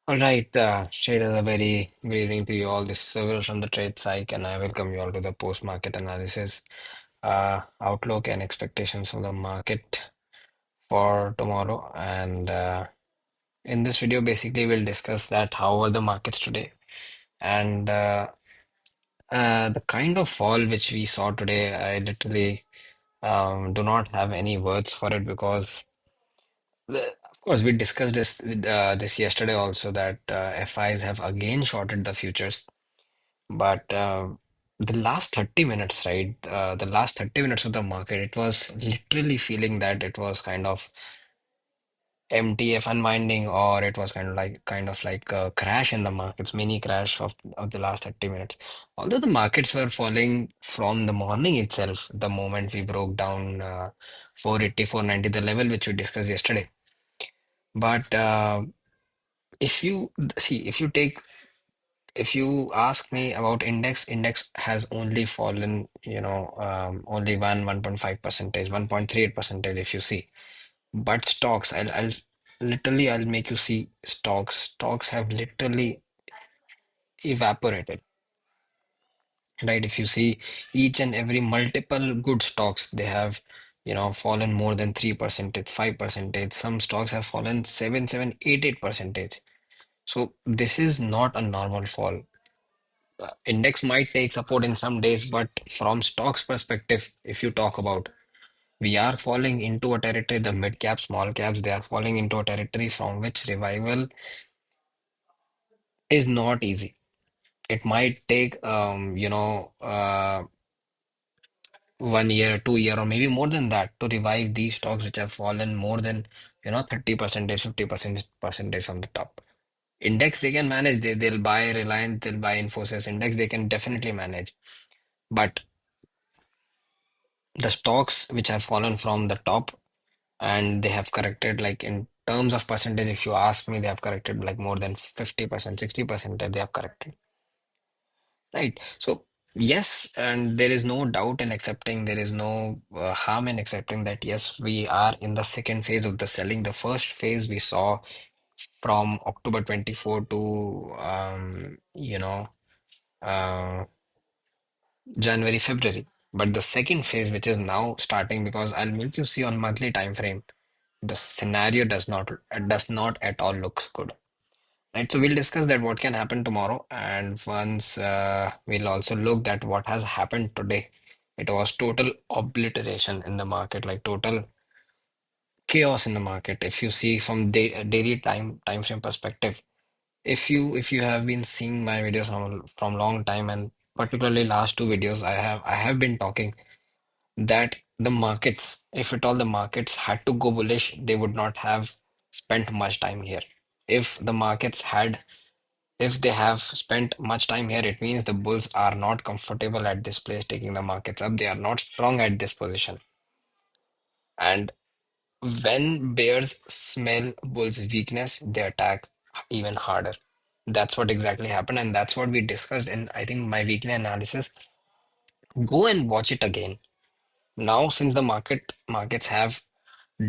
All right, traders, a very good evening to you all. This is Silver from the Tradepsyche, and I welcome you all to the post-market analysis, outlook, and expectations for the market for tomorrow. And in this video, basically, we'll discuss that how are the markets today, and the kind of fall which we saw today. I literally do not have any words for it because. Of course, we discussed this yesterday also that FIs have again shorted the futures. But the last 30 minutes, right? The last 30 minutes of the market, it was literally feeling that it was kind of MTF unwinding, or it was kind of like a crash in the markets, mini crash of the last 30 minutes. Although the markets were falling from the morning itself, the moment we broke down 480, 490, the level which we discussed yesterday. But if you see, if you ask me about index has only fallen, only 1.5 percentage, 1.38 percentage if you see. But stocks, I'll make you see stocks. Stocks have literally evaporated, right? If you see each and every multiple good stocks, they have, fallen more than 3 percentage, 5 percentage. Some stocks have fallen 8 percentage. So this is not a normal fall. Index might take support in some days, but from stocks perspective, if you talk about, we are falling into a territory, the mid cap, small caps, they are falling into a territory from which revival is not easy. It might take, 1 year, 2 year, or maybe more than that to revive these stocks which have fallen more than, 30 percentage, 50% percentage from the top. Index they can manage, they'll buy Reliance, they'll buy Infosys index, they can definitely manage. But the stocks which have fallen from the top and they have corrected, like in terms of percentage, if you ask me, they have corrected like more than 50%, 60% that they have corrected, right? So yes, and there is no doubt in accepting, there is no harm in accepting that yes, we are in the second phase of the selling. The first phase we saw from October 24 to uh, January, February. But the second phase, which is now starting, because I'll make you see on monthly time frame, the scenario does not at all looks good. Right, so we'll discuss that what can happen tomorrow, and once we'll also look at what has happened today. It was total obliteration in the market, like total chaos in the market. If you see from daily time frame perspective, if you have been seeing my videos from long time, and particularly last two videos, I have been talking that the markets, if at all the markets had to go bullish, they would not have spent much time here. If the markets had, if they have spent much time here, it means the bulls are not comfortable at this place taking the markets up. They are not strong at this position. And when bears smell bulls' weakness, they attack even harder. That's what exactly happened, and that's what we discussed in, I think, my weekly analysis. Go and watch it again. Now, since the markets have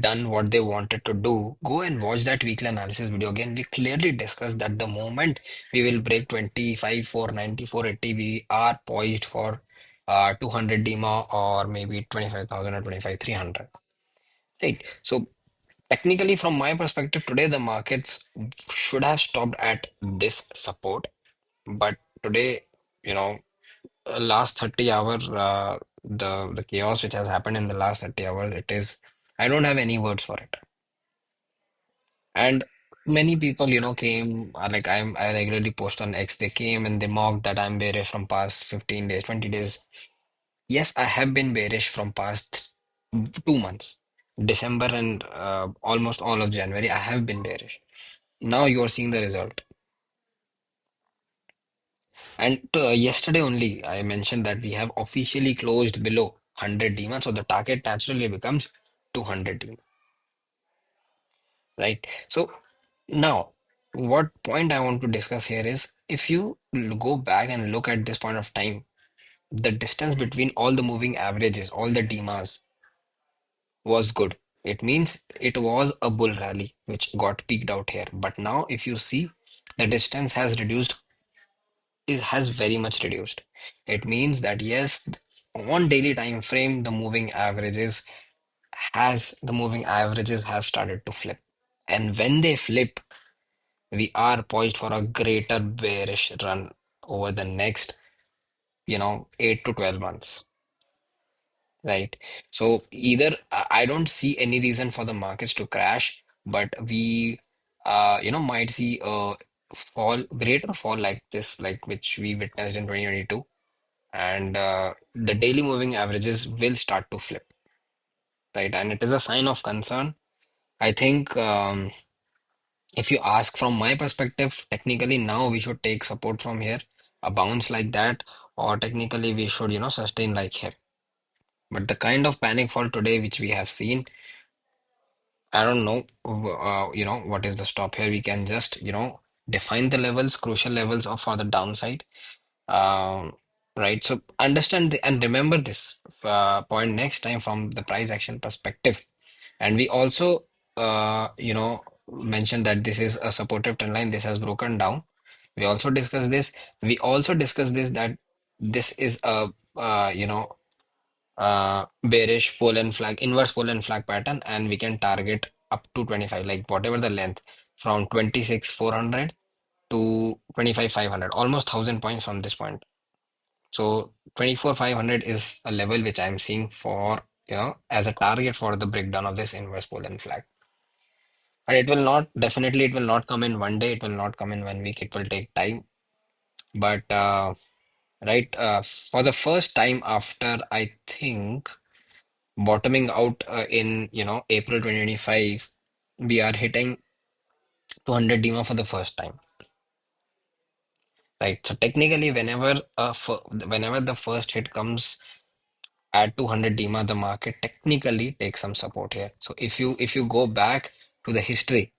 done what they wanted to do, go and watch that weekly analysis video again. We clearly discussed that the moment we will break 25, 490, 480, we are poised for 200 DMA, or maybe 25,000 or 25,300. Right. So technically, from my perspective, today the markets should have stopped at this support. But today, you know, last 30 hours, the chaos which has happened in the last 30 hours, it is, I don't have any words for it. And many people, came, I regularly post on X, they came and they mocked that I'm bearish from past 15 days, 20 days. Yes, I have been bearish from past 2 months. December and almost all of January, I have been bearish. Now you're seeing the result. And yesterday only, I mentioned that we have officially closed below 100 DMA, so the target naturally becomes 200 DMA, right? So now, what point I want to discuss here is, if you go back and look at this point of time, the distance between all the moving averages, all the DMAs was good. It means it was a bull rally which got peaked out here. But now, if you see, the distance has reduced, it has very much reduced. It means that yes, on daily time frame, the moving averages have started to flip. And when they flip, we are poised for a greater bearish run over the next, 8 to 12 months, right? So either I don't see any reason for the markets to crash, but we, might see a greater fall like this, like which we witnessed in 2022, and the daily moving averages will start to flip, right? And it is a sign of concern. I think if you ask from my perspective, technically now we should take support from here, a bounce like that, or technically we should, sustain like here. But the kind of panic fall today which we have seen, I don't know, what is the stop here. We can just, define the levels, crucial levels of for the downside. Um, right. So understand and remember this point next time from the price action perspective. And we also, mentioned that this is a supportive trend line. This has broken down. We also discussed this. We also discussed this that this is a, bearish pole and flag, inverse pole and flag pattern, and we can target up to 25, like whatever the length from 26,400 to 25,500, almost 1,000 points from this point. So 24,500 is a level which I'm seeing for, as a target for the breakdown of this inverse pole and flag. And it will not, definitely, it will not come in one day. It will not come in 1 week. It will take time. But, right, for the first time after, I think, bottoming out in, April 2025, we are hitting 200 DMA for the first time, right? So technically, whenever the first hit comes at 200 DMA, the market technically takes some support here. So if you go back to the history,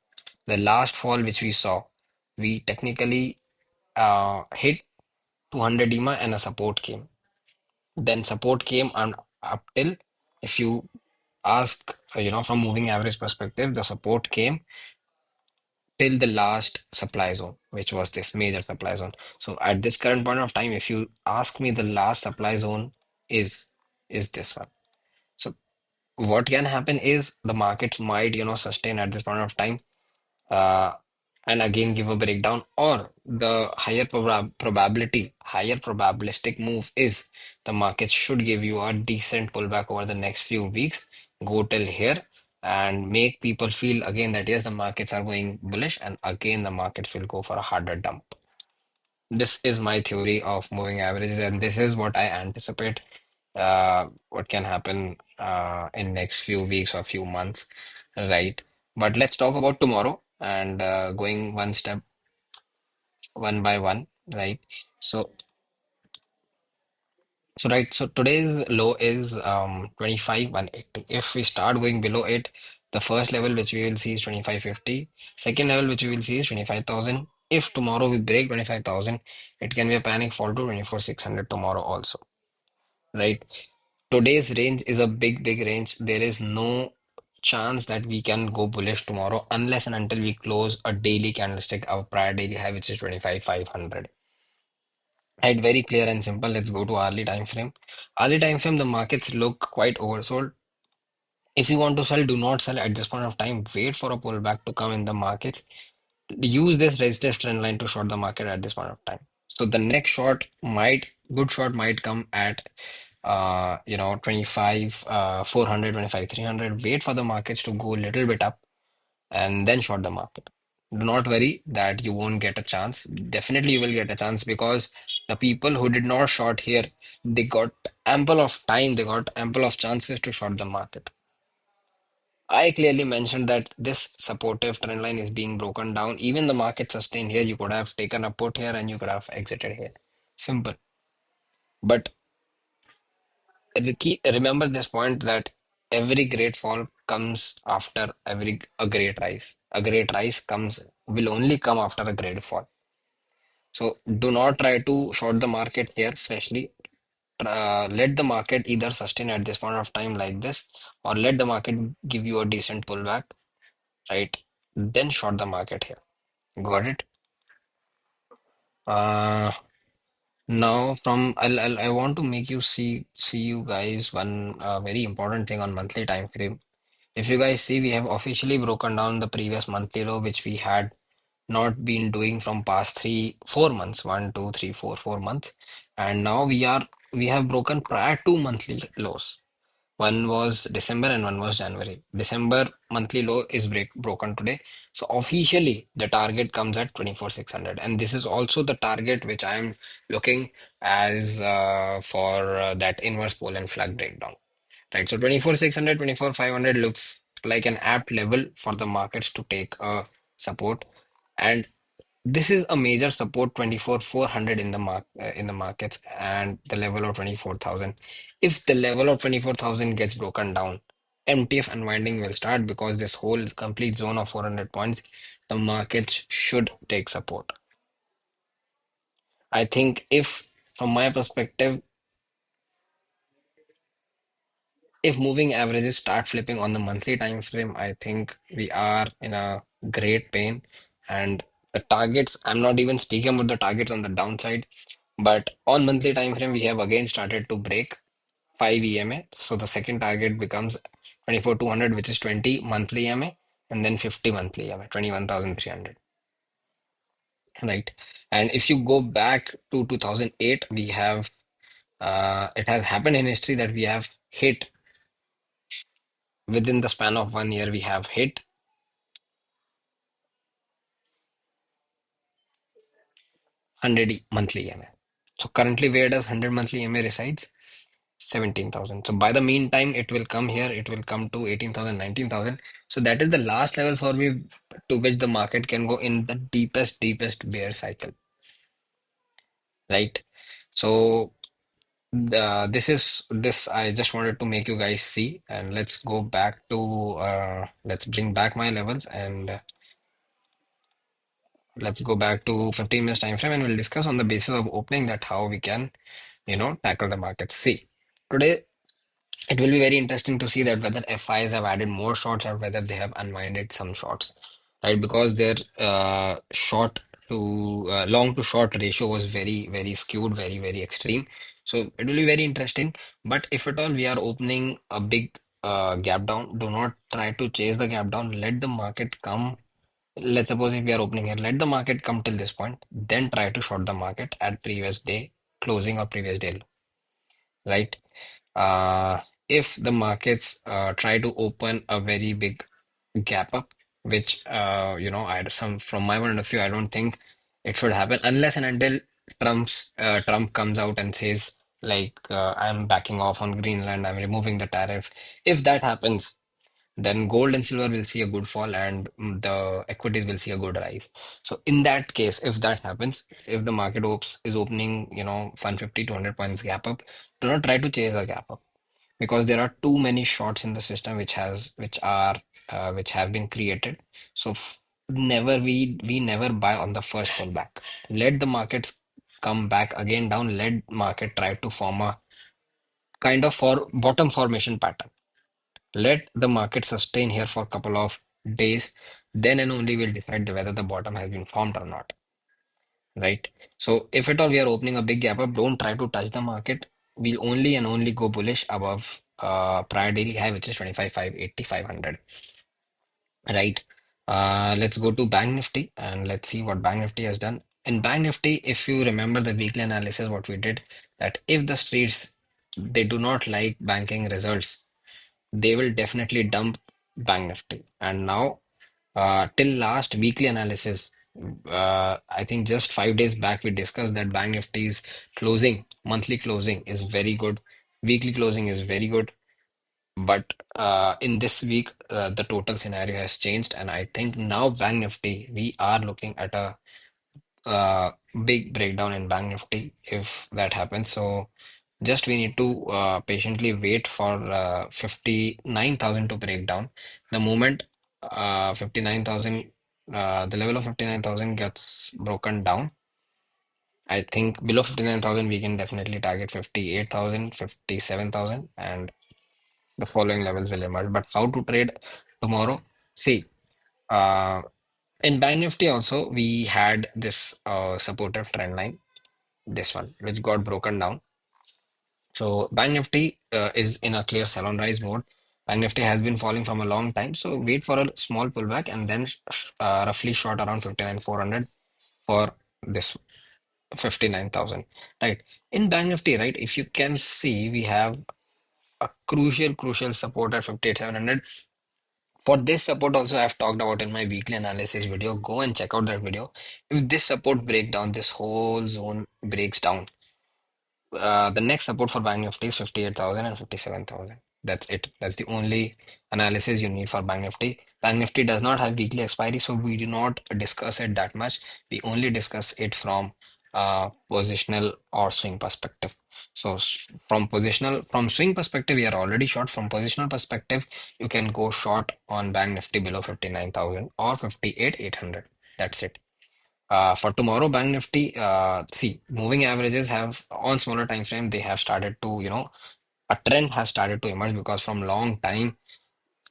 the last fall which we saw, we technically hit 200 DMA and a support came. Then support came and up till, if you ask, from moving average perspective, the support came till the last supply zone, which was this major supply zone. So at this current point of time, if you ask me, the last supply zone is is this one. So what can happen is the markets might, sustain at this point of time, uh, and again give a breakdown, or the higher probabilistic move is the markets should give you a decent pullback over the next few weeks, go till here and make people feel again that yes, the markets are going bullish, and again the markets will go for a harder dump. This is my theory of moving averages, and this is what I anticipate what can happen in next few weeks or few months, right? But let's talk about tomorrow and going one step, one by one, right? So, so today's low is 25,180. If we start going below it, the first level which we will see is 2550. Second level which we will see is 25,000. If tomorrow we break 25,000, it can be a panic fall to 24,600 tomorrow also, right? Today's range is a big, big range. There is no chance that we can go bullish tomorrow unless and until we close a daily candlestick, our prior daily high, which is 25,500. Right, very clear and simple. Let's go to hourly time frame. Hourly time frame, the markets look quite oversold. If you want to sell, do not sell at this point of time. Wait for a pullback to come in the markets. Use this resistance trend line to short the market at this point of time. So the next good short might come at 25 400, 25 300. Wait for the markets to go a little bit up and then short the market. Do not worry that you won't get a chance. Definitely you will get a chance, because the people who did not short here, they got ample of time, they got ample of chances to short the market. I clearly mentioned that this supportive trend line is being broken down. Even the market sustained here, you could have taken a put here and you could have exited here. Simple. But the key, remember this point that every great fall comes after a great rise. A great rise will only come after a great fall. So do not try to short the market here freshly. Let the market either sustain at this point of time like this, or let the market give you a decent pullback, right? Then short the market here. Got it? Uh, Now, I want to make you see you guys one very important thing on monthly time frame. If you guys see, we have officially broken down the previous monthly low, which we had not been doing from past 4 months, 4 months, and now we have broken prior two monthly lows. One was December and one was January. December monthly low is broken today. So officially the target comes at 24,600. And this is also the target which I am looking as for that inverse pole and flag breakdown. Right. So 24,600, 24,500 looks like an apt level for the markets to take a support. And this is a major support 24,400 in the in the markets and the level of 24,000. If the level of 24,000 gets broken down, MTF unwinding will start because this whole complete zone of 400 points, the markets should take support. I think if from my perspective, if moving averages start flipping on the monthly time frame, I think we are in a great pain. And the targets, I'm not even speaking about the targets on the downside, but on monthly time frame, we have again started to break 5 EMA. So the second target becomes 24,200, which is 20 monthly EMA, and then 50 monthly EMA, 21,300, right? And if you go back to 2008, we have it has happened in history that we have hit within the span of 1 year, we have hit 100 monthly EMA. So currently, where does 100 monthly EMA resides? 17,000. So by the meantime, it will come here, it will come to 18,000, 19,000. So that is the last level for me to which the market can go in the deepest bear cycle, right? So this I just wanted to make you guys see, and let's go back to let's bring back my levels and let's go back to 15 minutes time frame and we'll discuss on the basis of opening that how we can, tackle the market. See, today it will be very interesting to see that whether FIs have added more shorts or whether they have unwinded some shorts, right? Because their short to long to short ratio was very skewed, very extreme. So it will be very interesting. But if at all we are opening a big gap down, do not try to chase the gap down. Let the market come. Let's suppose if we are opening here, let the market come till this point, then try to short the market at previous day closing or previous day, right? Uh, if the markets try to open a very big gap up, which I had some from my point of view, I don't think it should happen unless and until Trump comes out and says like I'm backing off on Greenland, I'm removing the tariff. If that happens, then gold and silver will see a good fall and the equities will see a good rise. So in that case, if that happens, if the market is opening, 150, 200 points gap up, do not try to chase a gap up because there are too many shorts in the system which have been created. So never we never buy on the first pullback. Let the markets come back again down. Let market try to form a kind of for bottom formation pattern. Let the market sustain here for a couple of days, then and only we'll decide whether the bottom has been formed or not, right? So if at all we are opening a big gap up, don't try to touch the market. We'll only and only go bullish above prior daily high, which is 25,580, 500, right? Let's go to Bank Nifty and let's see what Bank Nifty has done. In Bank Nifty, if you remember the weekly analysis, what we did, that if the streets they do not like banking results, they will definitely dump Bank Nifty. And now, till last weekly analysis, I think just 5 days back, we discussed that Bank Nifty's monthly closing is very good, weekly closing is very good. But in this week, the total scenario has changed, and I think now Bank Nifty, we are looking at a big breakdown in Bank Nifty if that happens. So just we need to patiently wait for 59,000 to break down. The moment 59,000, the level of 59,000 gets broken down, I think below 59,000 we can definitely target 58,000, 57,000, and the following levels will emerge. But how to trade tomorrow? See, uh, In Bank Nifty also, we had this supportive trend line, this one, which got broken down. So Bank Nifty is in a clear sell on rise mode. Bank Nifty has been falling from a long time, so wait for a small pullback and then roughly short around 59,400 for this 59,000. Right. In Bank Nifty, right, if you can see, we have a crucial support at 58,700. For this support also, I've talked about in my weekly analysis video. Go and check out that video. If this support break down, this whole zone breaks down, the next support for Bank Nifty is 58,000 and 57,000. That's it. That's the only analysis you need for Bank Nifty. Bank Nifty does not have weekly expiry, so we do not discuss it that much. We only discuss it from positional or swing perspective. So from swing perspective, we are already short. From positional perspective, you can go short on Bank Nifty below 59,000 or 58,800. That's it. For tomorrow, Bank Nifty, see, moving averages have on smaller time frame, they have started to, a trend has started to emerge because from long time,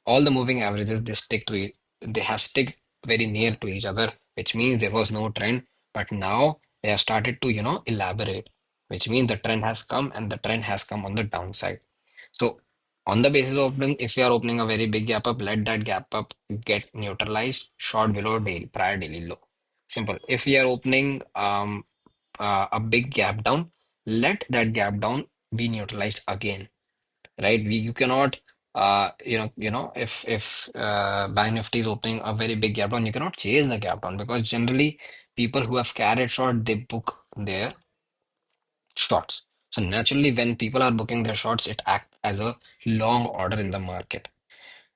all the moving averages they have stick very near to each other, which means there was no trend. But now they have started to, elaborate, which means the trend has come and the trend has come on the downside. So on the basis of opening, if you are opening a very big gap up, let that gap up get neutralized, short below daily prior daily low. Simple. If we are opening a big gap down, let that gap down be neutralized again, right? You cannot if Bank Nifty is opening a very big gap down, you cannot chase the gap down because generally people who have carried short, they book their shorts. So naturally, when people are booking their shorts, it acts as a long order in the market,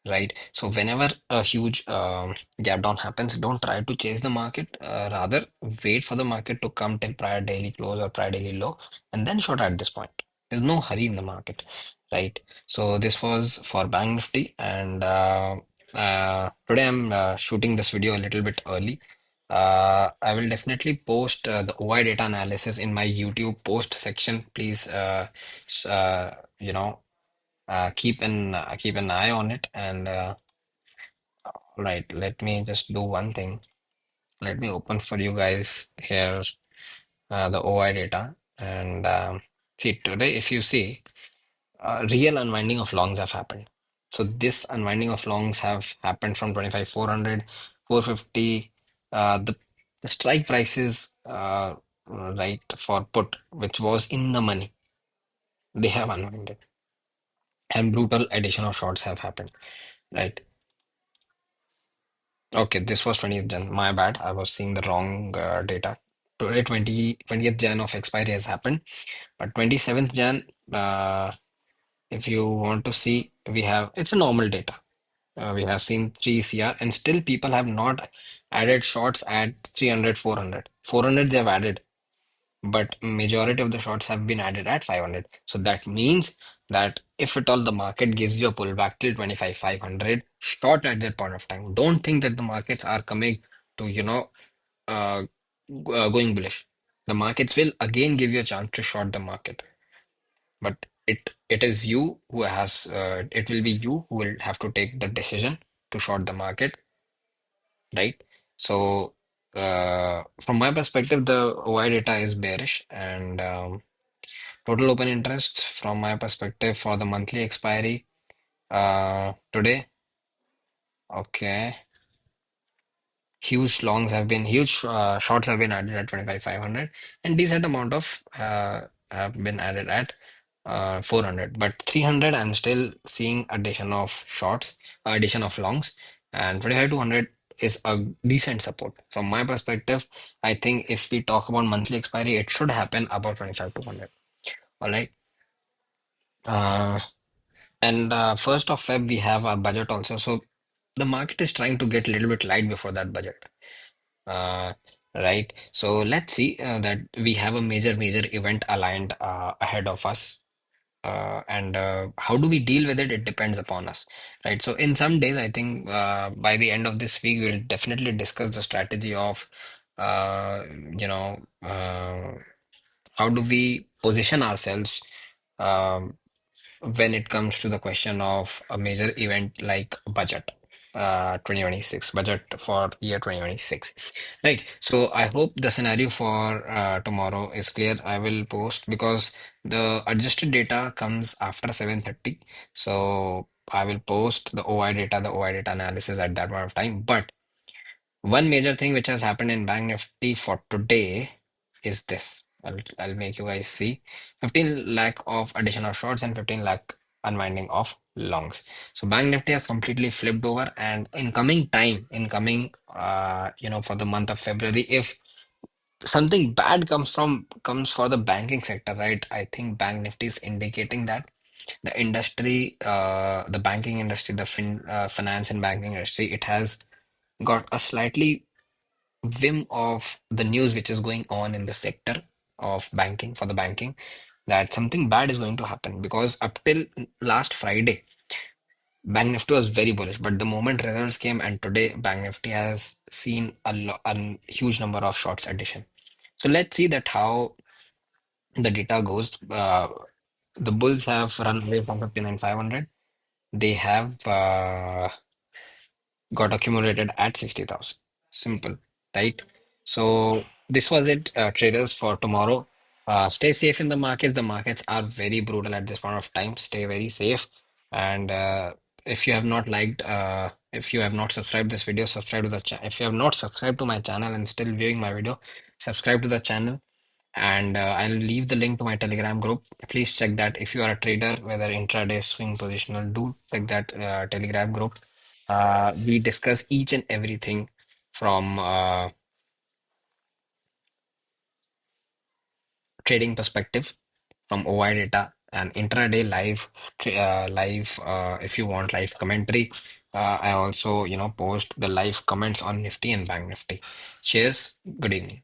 right? So whenever a huge gap down happens, don't try to chase the market. Rather, wait for the market to come till prior daily close or prior daily low, and then short at this point. There's no hurry in the market, right? So this was for Bank Nifty, and today I'm shooting this video a little bit early. I will definitely post the OI data analysis in my YouTube post section. Please, s- uh, you know, keep an eye on it. And right, let me just do one thing. Let me open for you guys here the OI data. And see, today, if you see, real unwinding of longs have happened. So this unwinding of longs have happened from 25,400, 450. The strike prices, right, for put, which was in the money, they have unwinded. And brutal addition of shorts have happened, right? Okay, this was 20th Jan. My bad. I was seeing the wrong data. Today, 20th Jan of expiry has happened. But 27th Jan, if you want to see, we have, it's a normal data. We have seen 3 CR and still people have not added shorts at 300, 400. 400 they have added, but majority of the shorts have been added at 500. So that means that if at all the market gives you a pullback till 25, 500, short at that point of time. Don't think that the markets are coming to, uh, going bullish. The markets will again give you a chance to short the market, but it is you who has it will be you who will have to take the decision to short the market, right? So from my perspective, the OI data is bearish and total open interest from my perspective for the monthly expiry today. Okay, huge shorts have been added at 25,500 and decent amount of have been added at 400, but 300 I'm still seeing addition of shorts, addition of longs, and 25,200 is a decent support from my perspective. I think if we talk about monthly expiry, it should happen about 25,200. All right. uh, and 1st of Feb we have a budget also, so the market is trying to get a little bit light before that budget. Uh, right. So let's see that we have a major event aligned ahead of us. And how do we deal with it? It depends upon us, right? So in some days, I think by the end of this week, we'll definitely discuss the strategy of, uh, you know, uh, how do we position ourselves um, when it comes to the question of a major event like budget. 2026 budget for year 2026, right? So I hope the scenario for tomorrow is clear. I will post because the adjusted data comes after 7:30, so I will post the OI data, the OI data analysis at that point of time. But one major thing which has happened in Bank Nifty for today is this. I'll make you guys see 15 lakh of additional shorts and 15 lakh unwinding of longs. So Bank Nifty has completely flipped over, and in coming time, in coming for the month of February, if something bad comes for the banking sector, right? I think Bank Nifty is indicating that the industry, the banking industry, the finance and banking industry, it has got a slightly whim of the news which is going on in the sector of banking, for the banking, that something bad is going to happen, because up till last Friday Bank Nifty was very bullish, but the moment results came and today Bank Nifty has seen a huge number of shorts addition. So let's see that how the data goes. The bulls have run away from 59,500. They have got accumulated at 60,000. Simple, right? So this was it, traders, for tomorrow. Stay safe in the markets. The markets are very brutal at this point of time. Stay very safe. And if you have not liked, if you have not subscribed this video, subscribe to the channel. If you have not subscribed to my channel and still viewing my video, subscribe to the channel. And I'll leave the link to my Telegram group. Please check that if you are a trader, whether intraday, swing, positional, do check that Telegram group. We discuss each and everything from trading perspective, from OI data and intraday live. If you want live commentary, I also post the live comments on Nifty and Bank Nifty. Cheers. Good evening.